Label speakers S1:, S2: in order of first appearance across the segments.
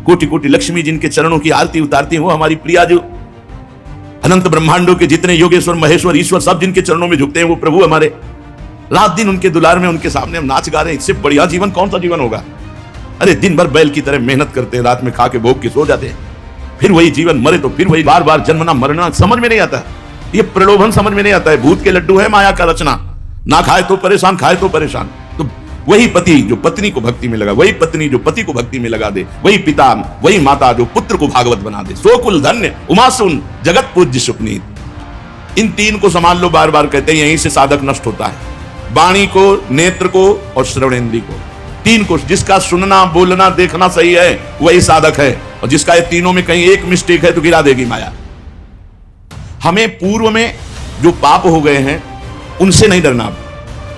S1: कोटि कोटि लक्ष्मी जिनके चरणों की आरती उतारती है, वो हमारी प्रिया। जो अनंत ब्रह्मांडों के जितने योगेश्वर महेश्वर ईश्वर सब जिनके चरणों में झुकते हैं, वो प्रभु हमारे। रात दिन उनके दुलार में, उनके सामने हम नाच गा रहे हैं। इससे बढ़िया जीवन कौन सा जीवन होगा? अरे दिन भर बैल की तरह मेहनत करते हैं, रात में खा के भोग के सो जाते हैं, फिर वही जीवन, मरे तो फिर वही, बार बार जन्मना मरना। समझ में नहीं आता, ये प्रलोभन समझ में नहीं आता है। भूत के लड्डू है माया का रचना, ना खाए तो परेशान, खाए तो परेशान। तो वही पति जो पत्नी को भक्ति में लगा, वही पत्नी जो पति को भक्ति में लगा दे, वही पिता वही माता जो पुत्र को भागवत बना दे। सो कुल धन्य उमा सुन जगत पूज्य सुपनीत। इन तीन को संभाल लो, बार बार कहते हैं, यहीं से साधक नष्ट होता है। वाणी को, नेत्र को और श्रवणेंद्रिय को, तीन को। जिसका सुनना बोलना देखना सही है वही साधक है, और जिसका ये तीनों में कहीं एक मिस्टेक है तो गिरा देगी माया। हमें पूर्व में जो पाप हो गए हैं उनसे नहीं डरना,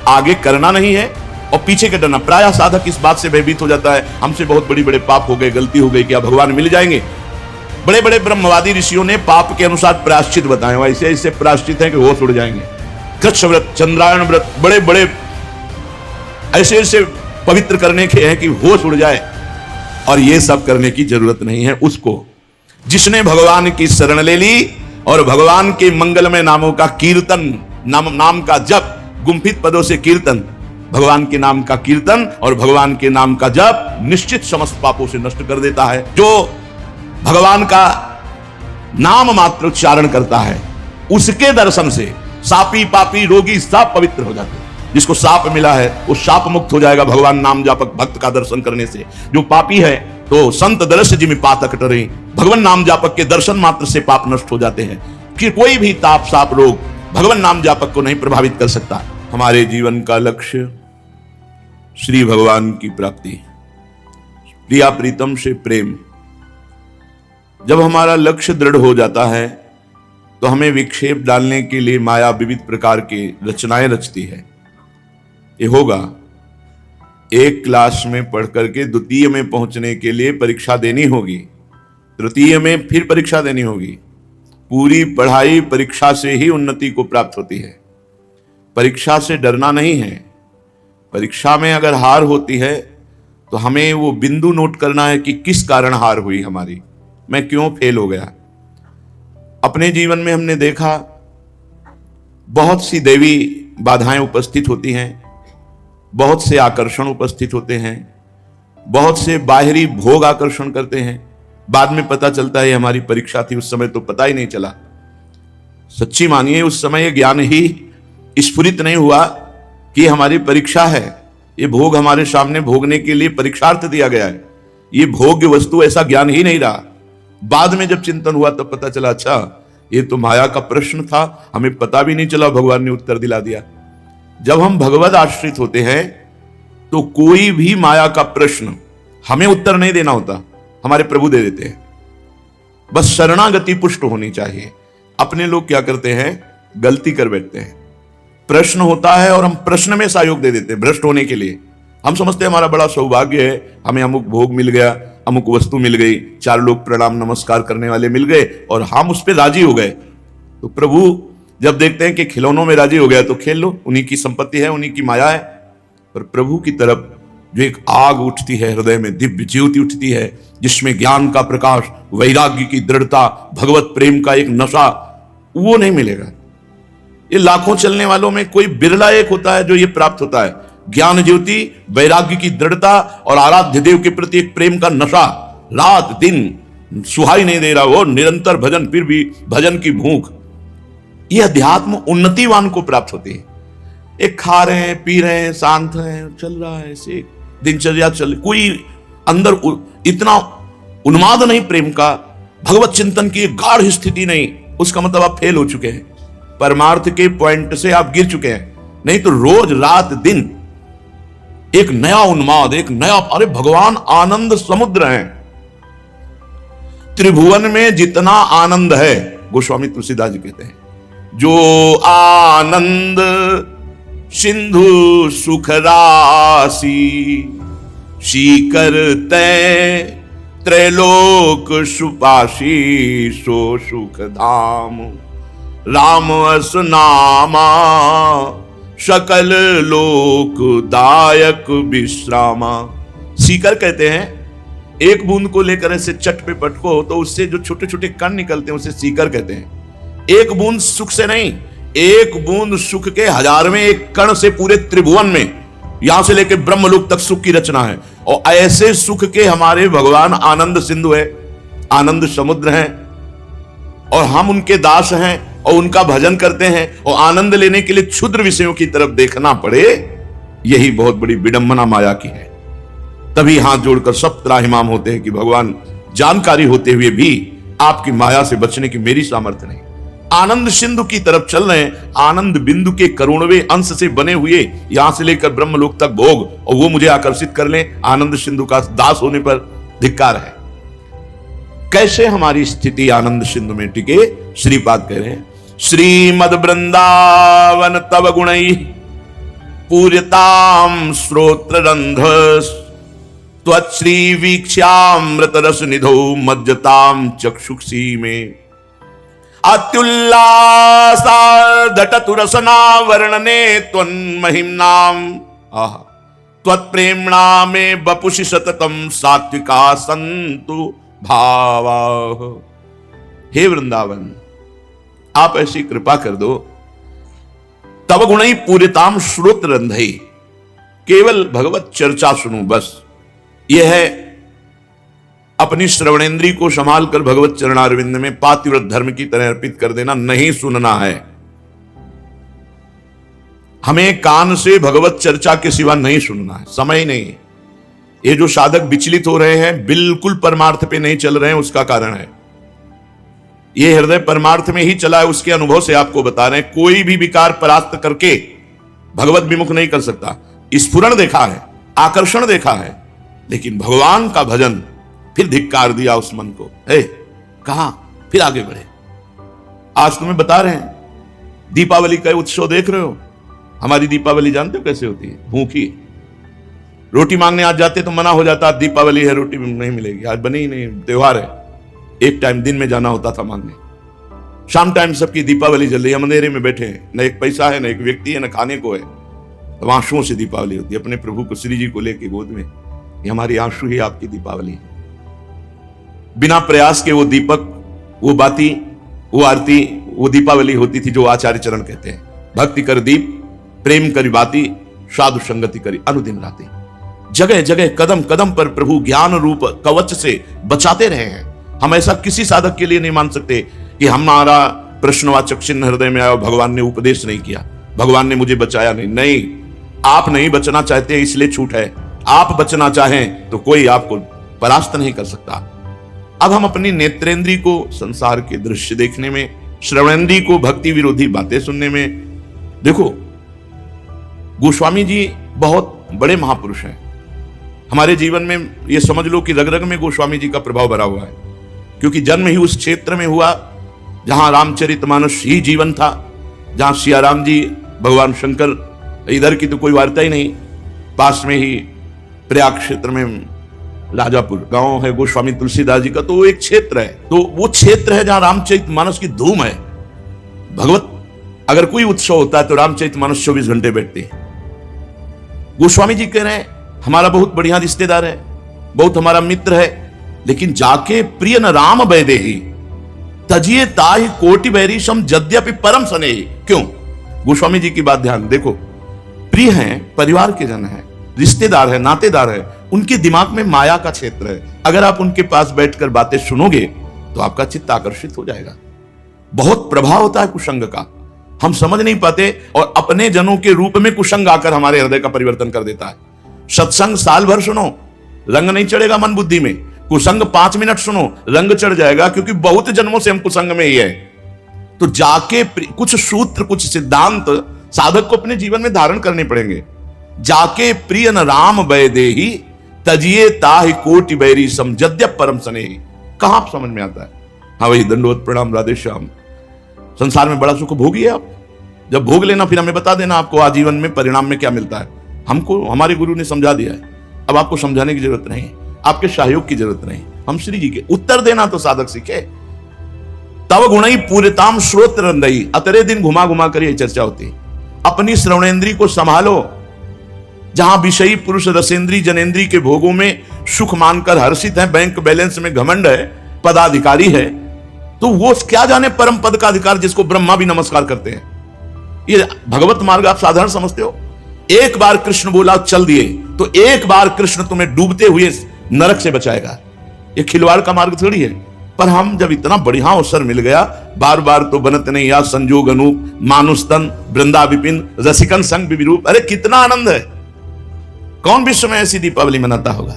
S1: आगे करना नहीं है, और पीछे के डरना। प्रायः साधक इस बात से भयभीत हो जाता है, हमसे बहुत बड़ी बड़े पाप हो गए, गलती हो गई, क्या भगवान मिल जाएंगे? बड़े बड़े ब्रह्मवादी ऋषियों ने पाप के अनुसार प्रायश्चित बताए, वैसे ऐसे प्रायश्चित है कि होश उड़ जाएंगे। कृच्छ व्रत, चंद्रायण व्रत, बड़े बड़े ऐसे ऐसे पवित्र करने के हैं कि होश उड़ जाए। और ये सब करने की जरूरत नहीं है उसको, जिसने भगवान की शरण ले ली और भगवान के मंगलमय नामों का कीर्तन, नाम का जप, गुम्फित पदों से कीर्तन, भगवान के नाम का कीर्तन और भगवान के नाम का जप निश्चित समस्त पापों से नष्ट कर देता है। जो भगवान का नाम मात्र उच्चारण करता है, उसके दर्शन से सापी पापी रोगी सब पवित्र हो जाते हैं। जिसको साप मिला है वो साप मुक्त हो जाएगा भगवान नाम जापक भक्त का दर्शन करने से। जो पापी है तो संत दर्श जिमि पातक टरे, भगवान नाम जापक के दर्शन मात्र से पाप नष्ट हो जाते हैं। कि कोई भी ताप साप रोग भगवान नाम जापक को नहीं प्रभावित कर सकता। हमारे जीवन का लक्ष्य श्री भगवान की प्राप्ति, प्रिया प्रीतम से प्रेम। जब हमारा लक्ष्य दृढ़ हो जाता है तो हमें विक्षेप डालने के लिए माया विविध प्रकार की रचनाएं रचती है। ये होगा, एक क्लास में पढ़ करके द्वितीय में पहुंचने के लिए परीक्षा देनी होगी, तृतीय में फिर परीक्षा देनी होगी। पूरी पढ़ाई परीक्षा से ही उन्नति को प्राप्त होती है। परीक्षा से डरना नहीं है। परीक्षा में अगर हार होती है तो हमें वो बिंदु नोट करना है कि किस कारण हार हुई हमारी, मैं क्यों फेल हो गया। अपने जीवन में हमने देखा बहुत सी दैवी बाधाएं उपस्थित होती हैं, बहुत से आकर्षण उपस्थित होते हैं, बहुत से बाहरी भोग आकर्षण करते हैं। बाद में पता चलता है हमारी परीक्षा थी, उस समय तो पता ही नहीं चला। सच्ची मानिए उस समय ये ज्ञान ही स्फुरित नहीं हुआ कि हमारी परीक्षा है। ये भोग हमारे सामने भोगने के लिए परीक्षार्थ दिया गया है, ये भोग्य वस्तु ऐसा ज्ञान ही नहीं रहा। बाद में जब चिंतन हुआ तब पता चला अच्छा ये तो माया का प्रश्न था, हमें पता भी नहीं चला, भगवान ने उत्तर दिला दिया। जब हम भगवत आश्रित होते हैं तो कोई भी माया का प्रश्न हमें उत्तर नहीं देना होता, हमारे प्रभु दे देते हैं। बस शरणागति पुष्ट होनी चाहिए। अपने लोग क्या करते हैं, गलती कर बैठते हैं। प्रश्न होता है और हम प्रश्न में सहयोग दे देते हैं भ्रष्ट होने के लिए। हम समझते हैं हमारा बड़ा सौभाग्य है, हमें अमुक भोग मिल गया, अमुक वस्तु मिल गई, 4 लोग प्रणाम नमस्कार करने वाले मिल गए और हम उस पर राजी हो गए। तो प्रभु जब देखते हैं कि खिलौनों में राजी हो गया तो खेल लो, उन्हीं की संपत्ति है, उन्हीं की माया है। पर प्रभु की तरफ जो एक आग उठती है हृदय में, दिव्य ज्योति उठती है, जिसमें ज्ञान का प्रकाश, वैराग्य की दृढ़ता, भगवत प्रेम का एक नशा, वो नहीं मिलेगा। ये लाखों चलने वालों में कोई बिरला एक होता है जो ये प्राप्त होता है। ज्ञान ज्योति, वैराग्य की दृढ़ता और आराध्य देव के प्रति एक प्रेम का नशा, रात दिन सुहाई नहीं दे रहा, वो निरंतर भजन, फिर भी भजन की भूख। यह अध्यात्म उन्नतिवान को प्राप्त होती है। एक खा रहे हैं, पी रहे हैं, शांत हैं, चल रहा है, ऐसे दिनचर्या चल, कोई अंदर इतना उन्माद नहीं प्रेम का, भगवत चिंतन की गाढ़ स्थिति नहीं, उसका मतलब आप फेल हो चुके हैं। परमार्थ के पॉइंट से आप गिर चुके हैं। नहीं तो रोज रात दिन एक नया उन्माद, एक नया, अरे भगवान आनंद समुद्र हैं। त्रिभुवन में जितना आनंद है, गोस्वामी तुलसीदास जी कहते हैं, जो आनंद सिंधु सुख राशि, शीकर तय त्रैलोक सुपाशी, सो सुख धाम राम अस नामा, सकल लोक दायक विश्रामा। सीकर कहते हैं एक बूंद को लेकर ऐसे चट पे पटको तो उससे जो छोटे छोटे कण निकलते हैं उसे सीकर कहते हैं। एक बूंद सुख से नहीं, एक बूंद सुख के हजारवें एक कण से पूरे त्रिभुवन में, यहां से लेकर ब्रह्मलोक तक सुख की रचना है। और ऐसे सुख के हमारे भगवान आनंद सिंधु है, आनंद समुद्र है, और हम उनके दास हैं और उनका भजन करते हैं, और आनंद लेने के लिए क्षुद्र विषयों की तरफ देखना पड़े, यही बहुत बड़ी विडंबना माया की है। तभी हाथ जोड़कर सब त्राहिमाम होते हैं कि भगवान, जानकारी होते हुए भी आपकी माया से बचने की मेरी सामर्थ्य नहीं। आनंद सिंधु की तरफ चल रहे हैं, आनंद बिंदु के करोड़वें अंश से बने हुए यहां से लेकर ब्रह्मलोक तक भोग, और वो मुझे आकर्षित कर लें, आनंद सिंधु का दास होने पर धिक्कार है। कैसे हमारी स्थिति आनंद सिंधु में टिके? श्रीपाद कह रहे हैं, श्रीमद वृंदावन तव गुणै पूर्यताम श्रोत्र रंध त्वच्छ्री वीक्ष्यामृत रस निधौ मज्जताम चक्षुषी में अत्युल्लासार्धटतु रसना वर्णने त्वन्महिम्नाम त्वत्प्रेम्णा में बपुषि सततम सात्विका संतु भावा। हे वृंदावन, आप ऐसी कृपा कर दो, तव गुणै पूरिताम श्रोत्र रंधई, केवल भगवत चर्चा सुनूं बस। यह है अपनी श्रवणेन्द्री को संभाल कर भगवत चरणारविंद में पातिव्रत धर्म की तरह अर्पित कर देना, नहीं सुनना है। हमें कान से भगवत चर्चा के सिवा नहीं सुनना है, समय नहीं। ये जो साधक विचलित हो रहे हैं, बिल्कुल परमार्थ पे नहीं चल रहे हैं, उसका कारण है ये हृदय परमार्थ में ही चला है। उसके अनुभव से आपको बता रहे हैं, कोई भी विकार परास्त करके भगवत विमुख नहीं कर सकता। स्फुरण देखा है, आकर्षण देखा है, लेकिन भगवान का भजन, फिर धिक्कार दिया उस मन को। कहां फिर आगे बढ़े। आज तुम्हें बता रहे हैं, दीपावली का उत्सव देख रहे हो। हमारी दीपावली जानते हो कैसे होती है? भूखी रोटी मांगने आज जाते तो मना हो जाता, दीपावली है रोटी नहीं मिलेगी, आज बनी ही नहीं, त्योहार है। एक टाइम दिन में जाना होता था मांगने, शाम टाइम सबकी दीपावली जल रही है, अंधेरे में बैठे हैं, न एक पैसा है, न एक व्यक्ति है, न खाने को है। तो आंसुओं से दीपावली होती है, अपने प्रभु को, श्री जी को लेके गोद में, ये हमारी आंसू ही आपकी दीपावली है। बिना प्रयास के वो दीपक, वो बाती, वो आरती, वो दीपावली होती थी जो आचार्य चरण कहते हैं, भक्ति कर दीप प्रेम करी बाती साधु संगति करी अनुदिन राती। जगह जगह कदम कदम पर प्रभु ज्ञान रूप कवच से बचाते रहे हैं। हम ऐसा किसी साधक के लिए नहीं मान सकते कि हमारा प्रश्नवाचक चिन्ह हृदय में आया, भगवान ने उपदेश नहीं किया, भगवान ने मुझे बचाया नहीं। नहीं, आप नहीं बचना चाहते इसलिए छूट है। आप बचना चाहें तो कोई आपको परास्त नहीं कर सकता। अब हम अपनी नेत्रेंद्री को संसार के दृश्य देखने में, श्रवणेंद्री को भक्ति विरोधी बातें सुनने में, देखो गोस्वामी जी बहुत बड़े महापुरुष हैं। हमारे जीवन में यह समझ लो कि रग रग में गोस्वामी जी का प्रभाव भरा हुआ है, क्योंकि जन्म ही उस क्षेत्र में हुआ जहां रामचरितमानस ही जीवन था, जहां सियाराम जी, भगवान शंकर, इधर की तो कोई वार्ता ही नहीं। पास में ही प्रयाग क्षेत्र में राजापुर गांव है गोस्वामी तुलसीदास जी का, तो वो एक क्षेत्र है, तो वो क्षेत्र है जहां रामचरितमानस की धूम है। भगवत अगर कोई उत्सव होता है तो रामचरितमानस 24 घंटे बैठते हैं। गोस्वामी जी कह रहे हैं हमारा बहुत बढ़िया रिश्तेदार है, बहुत हमारा मित्र है, लेकिन जाके प्रिय न राम वैदेही तजिए ताहि कोटि बैरी सम यद्यपि परम स्नेही। क्यों? गोस्वामी जी की बात ध्यान देखो, प्रिय हैं, परिवार के जन हैं, रिश्तेदार है, नातेदार है, उनके दिमाग में माया का क्षेत्र है। अगर आप उनके पास बैठकर बातें सुनोगे तो आपका चित्त आकर्षित हो जाएगा। बहुत प्रभाव होता है कुसंग का, हम समझ नहीं पाते, और अपने जनों के रूप में कुसंग आकर हमारे हृदय का परिवर्तन कर देता है। सत्संग साल भर सुनो, रंग नहीं चढ़ेगा मन बुद्धि में। कुसंग 5 मिनट सुनो, रंग चढ़ जाएगा, क्योंकि बहुत जन्मों से हम कुसंग में ही है। तो जाके कुछ सूत्र, कुछ सिद्धांत साधक को अपने जीवन में धारण करने पड़ेंगे। जाके प्रिय न राम वैदेही तजिए ताहि कोटि बैरी सम यद्यप परम स्नेही। कहां समझ में आता है? हाँ भाई, दंडवत प्रणाम, राधे श्याम। संसार में बड़ा सुख भोगिए आप, जब भोग लेना फिर हमें बता देना आपको आजीवन में परिणाम में क्या मिलता है। हमको हमारे गुरु ने समझा दिया है, अब आपको समझाने की जरूरत नहीं, आपके सहयोग की जरूरत नहीं। हम श्री जी के उत्तर देना तो साधक सीखे। तव गुणई पूरिताम श्रोत्र रंदई, अतरे दिन घुमा घुमा कर ये चर्चा होती है। अपनी श्रवणेन्द्री को संभालो, जहां विषयी पुरुष रसेंद्री जनेंद्री के भोगों में सुख मानकर हर्षित है, बैंक बैलेंस में घमंड है, पदाधिकारी है, तो वो क्या जाने परम पद का अधिकार जिसको ब्रह्मा भी नमस्कार करते हैं। ये भगवत मार्ग आप साधारण समझते हो? एक बार कृष्ण बोला चल दिए, तो एक बार कृष्ण तुम्हें डूबते हुए नरक से बचाएगा। ये खिलवाड़ का मार्ग थोड़ी है। पर हम जब इतना बढ़िया अवसर मिल गया, बार बार तो बनत नहीं या संजोग अनूप, मानुष तन वृंदा विपिन रसिकन संग विरूप। अरे कितना आनंद है! कौन विश्व में ऐसी दीपावली मनाता होगा?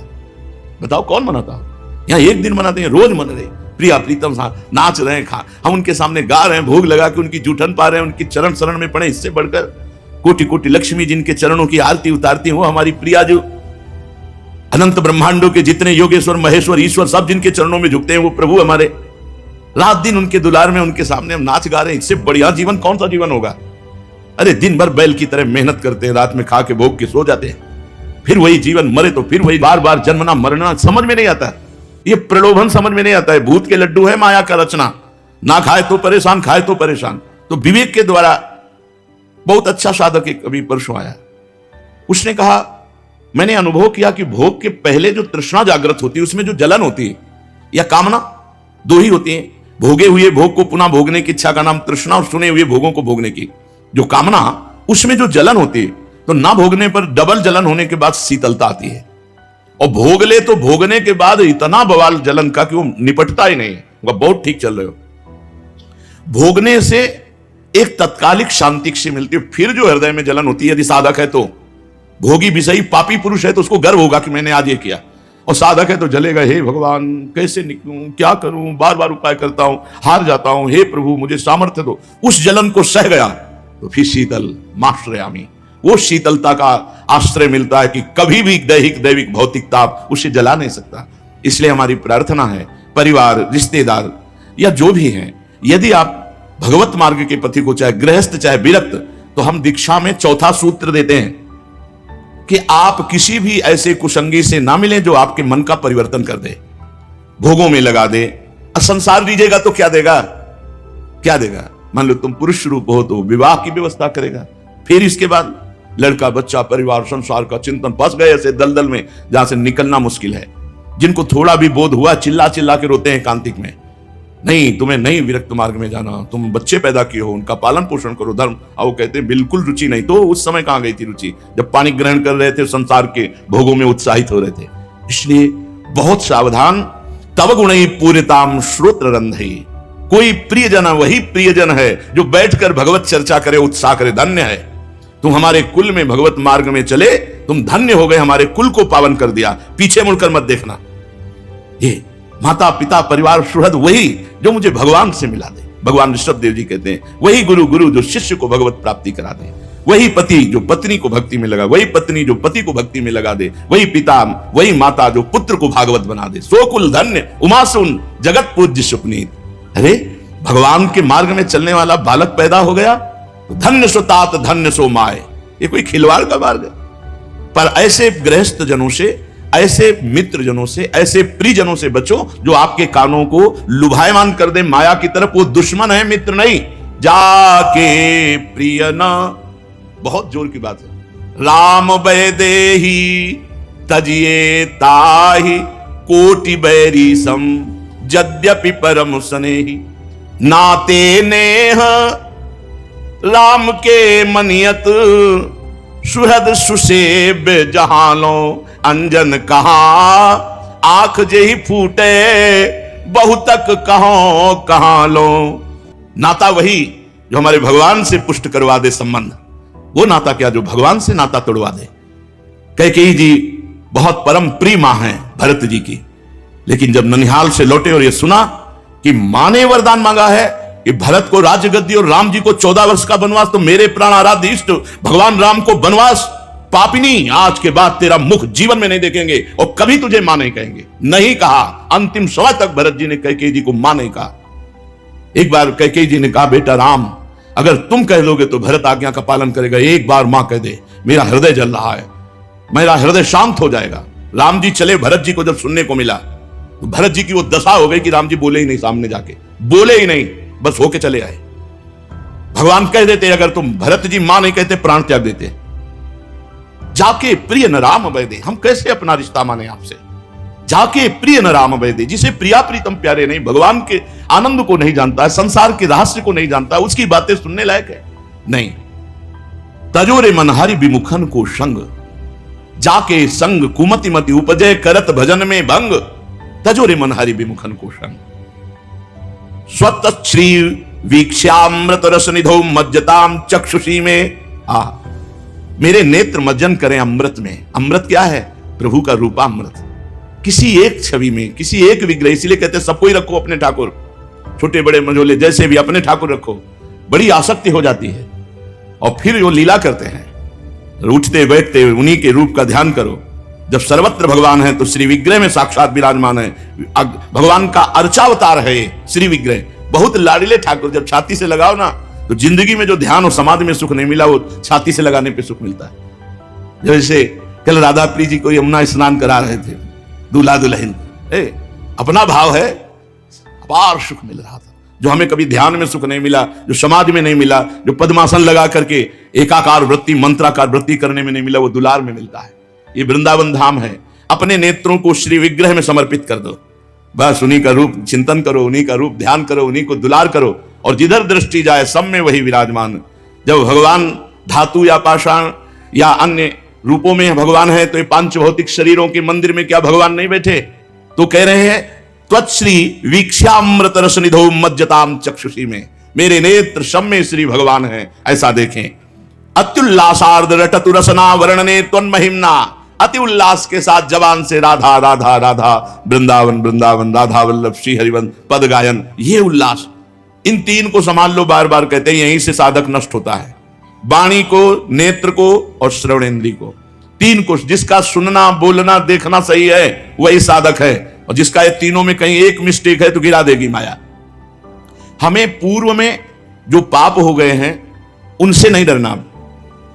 S1: बताओ कौन मनाता होगा? यहाँ एक दिन मनाते हैं, रोज मन रहे, प्रिया प्रीतम नाच रहे हैं, हम उनके सामने गा रहे हैं, भोग लगा के उनकी जूठन पा रहे हैं, उनकी चरण शरण में पड़े। इससे बढ़कर कोटि कोटि लक्ष्मी जिनके चरणों की आरती उतारती हो, हमारी प्रिया जो अनंत ब्रह्मांडों के जितने योगेश्वर महेश्वर ईश्वर सब जिनके चरणों में झुकते हैं, वो प्रभु हमारे रात दिन उनके दुलार में उनके सामने हम नाच गा रहे हैं। इससे बढ़िया जीवन कौन सा जीवन होगा? अरे दिन भर बैल की तरह मेहनत करते हैं, रात में खा के भोग के सो जाते हैं, फिर वही जीवन, मरे तो फिर वही, बार बार जन्मना मरना समझ में नहीं आता। ये प्रलोभन समझ में नहीं आता है। भूत के लड्डू है माया का रचना, ना खाए तो परेशान, खाए तो परेशान। तो विवेक के द्वारा बहुत अच्छा साधक एक कभी परसों आया, उसने कहा मैंने अनुभव किया कि भोग के पहले जो तृष्णा जागृत होती है, उसमें जो जलन होती है या कामना, दो ही होती है। भोगे हुए भोग को पुनः भोगने की इच्छा का नाम तृष्णा, और सुने हुए भोगों को भोगने की जो कामना, उसमें जो जलन होती है, तो ना भोगने पर डबल जलन होने के बाद शीतलता आती है, और भोग ले तो भोगने के बाद इतना बवाल जलन का कि वो निपटता ही नहीं, वो बहुत ठीक चल रहे हो। भोगने से एक तत्कालिक शांति से मिलती है, फिर जो हृदय में जलन होती है, यदि साधक है तो, भोगी विषयी पापी पुरुष है तो उसको गर्व होगा कि मैंने आज ये किया, और साधक है तो जलेगा, हे भगवान कैसे निकलूं, क्या करूं, बार बार उपाय करता हूं, हार जाता हूं, हे प्रभु मुझे सामर्थ्य दो। उस जलन को सह गया तो फिर शीतल माश्रयामी, वो शीतलता का आश्रय मिलता है कि कभी भी दैहिक दैविक भौतिक ताप उसे जला नहीं सकता। इसलिए हमारी प्रार्थना है, परिवार रिश्तेदार या जो भी हैं, यदि आप भगवत मार्ग के पथी को, चाहे गृहस्थ चाहे विरक्त, तो हम दीक्षा में चौथा सूत्र देते हैं कि आप किसी भी ऐसे कुसंगी से ना मिलें जो आपके मन का परिवर्तन कर दे, भोगों में लगा दे। संसार दीजिएगा तो क्या देगा? क्या देगा? मान लो तुम पुरुष रूप हो तो विवाह की व्यवस्था करेगा, फिर इसके बाद लड़का बच्चा परिवार संसार का चिंतन, फंस गए ऐसे दलदल में जहां से निकलना मुश्किल है। जिनको थोड़ा भी बोध हुआ चिल्ला चिल्ला के रोते हैं कांतिक में, नहीं तुम्हें नहीं विरक्त मार्ग में जाना, तुम बच्चे पैदा किए हो, उनका पालन पोषण करो, धर्म। और वो कहते हैं बिल्कुल रुचि नहीं। तो उस समय कहां गई थी रुचि? जब पानी ग्रहण कर रहे थे, संसार के भोगों में उत्साहित हो रहे थे। इसलिए बहुत सावधान। तब गुणई पूर्णताम श्रोत्र रंधई, कोई प्रियजन वही प्रियजन है जो बैठकर भगवत चर्चा करे, उत्साह करे, धन्य है। तुम हमारे कुल में भगवत मार्ग में चले, तुम धन्य हो गए, हमारे कुल को पावन कर दिया। पीछे मुड़कर मत देखना। ये माता पिता परिवार सुहृद वही जो मुझे भगवान से मिला दे। भगवान ऋषभ देव जी कहते हैं वही गुरु गुरु जो शिष्य को भगवत प्राप्ति करा दे, वही पति जो पत्नी को भक्ति में लगा, वही पत्नी जो पति को भक्ति में लगा दे, वही पिता वही माता जो पुत्र को भागवत बना दे। सो कुल धन्य उमासुन जगत पूज्य सुपनीत। अरे भगवान के मार्ग में चलने वाला बालक पैदा हो गया तो धन्य सो तात धन्य सो माए। ये कोई खिलवाड़ का मार्ग है? पर ऐसे गृहस्थ जनों से, ऐसे मित्र जनों से, ऐसे प्रियजनों से बचो जो आपके कानों को लुभायमान कर दे माया की तरफ। वो दुश्मन है, मित्र नहीं। जाके प्रिय न, बहुत जोर की बात है। राम बैदेही तजिए ताहि कोटि बैरी सम यद्यपि परम स्नेही। नाते नेह राम के मनियत सुहृद सुसेब जहानो। अंजन कहा आंख जेही फूटे बहुतक कहो कहां लो। नाता वही जो हमारे भगवान से पुष्ट करवा दे संबंध, वो नाता क्या जो भगवान से नाता तोड़वा दे। कैकेयी जी बहुत परम प्रिय मां हैं भरत जी की, लेकिन जब ननिहाल से लौटे और ये सुना कि मां ने वरदान मांगा है कि भरत को राज्य गद्दी और राम जी को 14 वर्ष का वनवास, तो मेरे प्राण आराध्य इष्ट भगवान राम को वनवास, पापिनी आज के बाद तेरा मुख जीवन में नहीं देखेंगे और कभी तुझे मां नहीं कहेंगे। नहीं कहा। अंतिम समय तक भरत जी ने कैकेयी जी को मां नहीं कहा। एक बार कैकेयी जी ने कहा बेटा राम, अगर तुम कह लोगे तो भरत आज्ञा का पालन करेगा। एक बार मां कह दे, मेरा हृदय जल रहा है, मेरा हृदय शांत हो जाएगा। राम जी चले, भरत जी को जब सुनने को मिला तो भरत जी की वो दशा हो गई कि राम जी बोले ही नहीं, सामने जाके बोले ही नहीं, बस होके चले आए। भगवान कह देते अगर तुम भरत जी मां नहीं कहते प्राण त्याग देते। जाके प्रिय न राम वैदे, हम कैसे अपना रिश्ता माने आपसे? जाके प्रिय न राम वैदे, जिसे प्रिया प्रीतम प्यारे नहीं, भगवान के आनंद को नहीं जानता है, संसार के रहस्य को नहीं जानता, उसकी बातें सुनने लायक है नहीं। तजोरे मनहारी विमुखन को संग, जाके संग कुमति मति उपजय करत भजन में भंग, तजोरे मनहारी विमुखन को संग। स्वत श्री वीक्षामृत रस निधो मज्जताम चक्षुषी में, मेरे नेत्र मज्जन करें अमृत में। अमृत क्या है? प्रभु का रूपामृत, किसी एक छवि में, किसी एक विग्रह। इसलिए कहते हैं सबको ही रखो अपने ठाकुर, छोटे बड़े मझोले जैसे भी अपने ठाकुर रखो, बड़ी आसक्ति हो जाती है। और फिर वो लीला करते हैं, उठते बैठते उन्हीं के रूप का ध्यान करो। जब सर्वत्र भगवान है तो श्री विग्रह में साक्षात विराजमान है, भगवान का अर्चावतार है श्री विग्रह। बहुत लाडले ठाकुर, जब छाती से लगाओ ना तो जिंदगी में जो ध्यान और समाधि में सुख नहीं मिला वो छाती से लगाने पे सुख मिलता है। जैसे कल राधा प्रिय जी को यमुना स्नान करा रहे थे, दूल्हा दुल्हन, अपना भाव है, अपार सुख मिल रहा था, जो हमें कभी ध्यान में सुख नहीं मिला, जो समाधि में नहीं मिला, जो पद्मासन लगा करके एकाकार वृत्ति मंत्राकार वृत्ति करने में नहीं मिला, वो दुलार में मिलता है। ये वृंदावन धाम है। अपने नेत्रों को श्री विग्रह में समर्पित कर दो, बस उन्हीं का रूप चिंतन करो, उन्हीं का रूप ध्यान करो, उन्हीं को दुलार करो, और जिधर दृष्टि जाए सब में वही विराजमान। जब भगवान धातु या पाषाण या अन्य रूपों में भगवान है तो ये पांच भौतिक शरीरों के मंदिर में क्या भगवान नहीं बैठे? तो कह रहे हैं त्वच्छ्री वीक्षामृत रस निधो मज्जताम चक्षुषी में, मेरे नेत्र सब में श्री भगवान है, ऐसा देखें। अत्युल्लासार्ध रटतु रसना वर्णने त्वन्महिम्ना, अति उल्लास के साथ जवान से राधा राधा राधा, वृंदावन वृंदावन, राधा वल्लभ श्री हरिवंश पद गायन, ये उल्लास। इन तीन को संभाल लो, बार बार कहते हैं, यहीं से साधक नष्ट होता है। वाणी को, नेत्र को और श्रवणेन्द्रिय को, तीन को। जिसका सुनना बोलना देखना सही है वही साधक है, और जिसका ये तीनों में कहीं एक मिस्टेक है तो गिरा देगी माया। हमें पूर्व में जो पाप हो गए हैं उनसे नहीं डरना,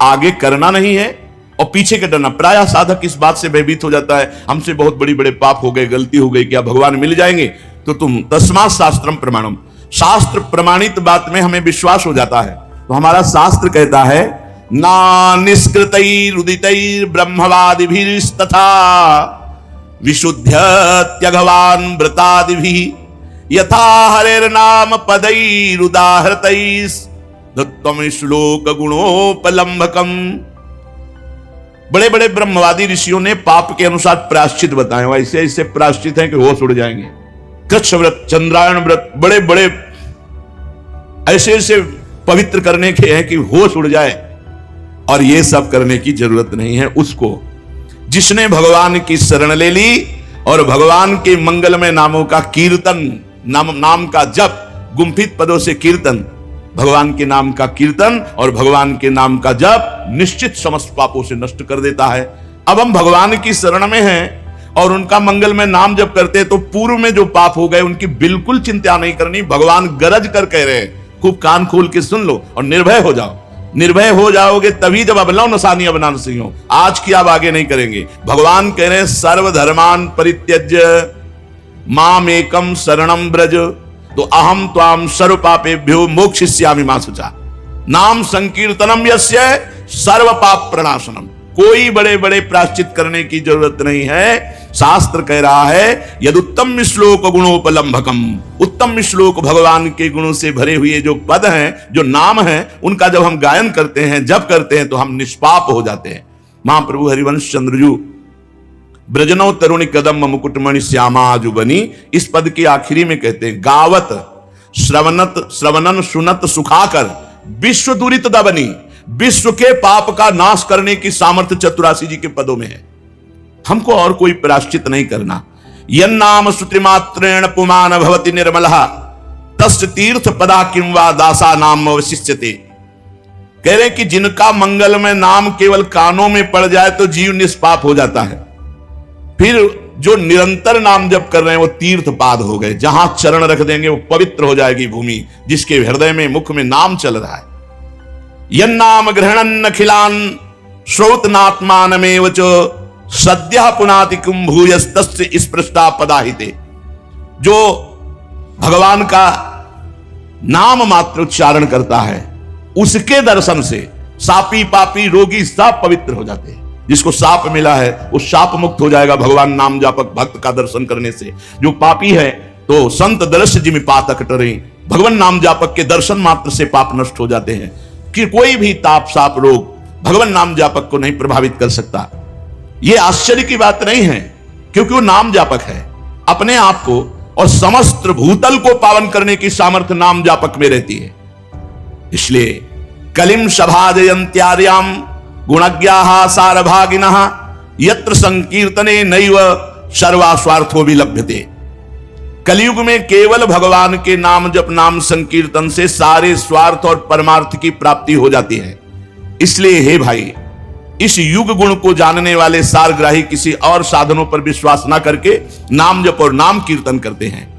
S1: आगे करना नहीं है, और पीछे के डरना। प्रायः साधक इस बात से भयभीत हो जाता है, हमसे बहुत बड़ी बड़े पाप हो गए, गलती हो गई, क्या भगवान मिल जाएंगे? तो तुम तस्मात् शास्त्रम प्रमाणम, शास्त्र प्रमाणित बात में हमें विश्वास हो जाता है। तो हमारा शास्त्र कहता है ना निष्कृतैरुदितैर् ब्रह्मवादिभिस्तथा विशुद्ध्यत्यघवान् व्रतादिभिः यथा हरेर्नाम पदैरुदाहृतैस्तम श्लोक गुणोपलम्भकम। बड़े बड़े ब्रह्मवादी ऋषियों ने पाप के अनुसार प्रायश्चित बताए, ऐसे ऐसे प्रायश्चित हैं कि होश उड़ जाएंगे। कृष्ण व्रत, चंद्रायण व्रत, बड़े बड़े ऐसे ऐसे पवित्र करने के हैं कि होश उड़ जाए। और ये सब करने की जरूरत नहीं है उसको जिसने भगवान की शरण ले ली और भगवान के मंगलमय नामों का कीर्तन, नाम का जप, गुम्फित पदों से कीर्तन, भगवान के नाम का कीर्तन और भगवान के नाम का जप निश्चित समस्त पापों से नष्ट कर देता है। अब हम भगवान की शरण में हैं और उनका मंगलमय नाम जप करते हैं तो पूर्व में जो पाप हो गए उनकी बिल्कुल चिंता नहीं करनी। भगवान गरज कर कह रहे हैं, खूब कान खोल के सुन लो और निर्भय हो जाओ। निर्भय हो जाओगे तभी जब अबलाओ नसानी अबनान सिंह हो। आज की आप आगे नहीं करेंगे। भगवान कह रहे हैं सर्वधर्मान परित्यज्य मामेकम शरणम ब्रज, तो अहम त्वाम सर्व पापेभ्यो मोक्षयिष्यामि मा शुचा। नाम संकीर्तनम यस्य सर्व पाप प्रणाशनम। कोई बड़े बड़े प्रायश्चित करने की जरूरत नहीं है। शास्त्र कह रहा है यदुत्तम श्लोक गुणोपलम्भकम, उत्तम श्लोक भगवान के गुणों से भरे हुए जो पद हैं, जो नाम हैं, उनका जब हम गायन करते हैं, जब करते हैं तो हम निष्पाप हो जाते हैं। महाप्रभु हरिवंश चंद्रजू ब्रजनो तरुणी कदम मुकुटमणि श्यामाजु बनी, इस पद के आखिरी में कहते हैं गावत श्रवणन सुनत सुखाकर विश्व दुरित दबनी। विश्व के पाप का नाश करने की सामर्थ्य चतुरासी जी के पदों में है। हमको और कोई प्रायश्चित नहीं करना। यन्नाम श्रुतिमात्रेण पुमान भवति निर्मलः तस्य तीर्थ पदा किं वा दासा नाम अवशिष्यते। कह रहे कि जिनका मंगलमय नाम केवल कानों में पड़ जाए तो जीव निष्पाप हो जाता है। फिर जो निरंतर नाम जप कर रहे हैं वो तीर्थ पाद हो गए। जहां चरण रख देंगे वो पवित्र हो जाएगी भूमि, जिसके हृदय में मुख में नाम चल रहा है। यन्नाम ग्रहणन अखिलान श्रोतनात्मानमेव च सद्यः पुनाति किं भूयस्तस्य स्पृष्टा पदाहिते। जो भगवान का नाम मात्र उच्चारण करता है उसके दर्शन से सापी पापी रोगी सब पवित्र हो जाते हैं। जिसको शाप मिला है वो शाप मुक्त हो जाएगा भगवान नाम जापक भक्त का दर्शन करने से। जो पापी है तो संत दर्श जिमि पातक टरे, भगवान नाम जापक के दर्शन मात्र से पाप नष्ट हो जाते हैं कि कोई भी ताप साप रोग भगवान नाम जापक को नहीं प्रभावित कर सकता। यह आश्चर्य की बात नहीं है, क्योंकि वो नाम जापक है। अपने आप को और समस्त भूतल को पावन करने की सामर्थ्य नाम जापक में रहती है। इसलिए कलिम सभाजयंत्यार्याम गुणज्ञाः सारभागिनः यत्र संकीर्तने नैव सर्वास्वार्थो विलभ्यते। कलयुग में केवल भगवान के नाम जप नाम संकीर्तन से सारे स्वार्थ और परमार्थ की प्राप्ति हो जाती है। इसलिए हे भाई, इस युग गुण को जानने वाले सारग्राही किसी और साधनों पर विश्वास न करके नाम जप और नाम कीर्तन करते हैं।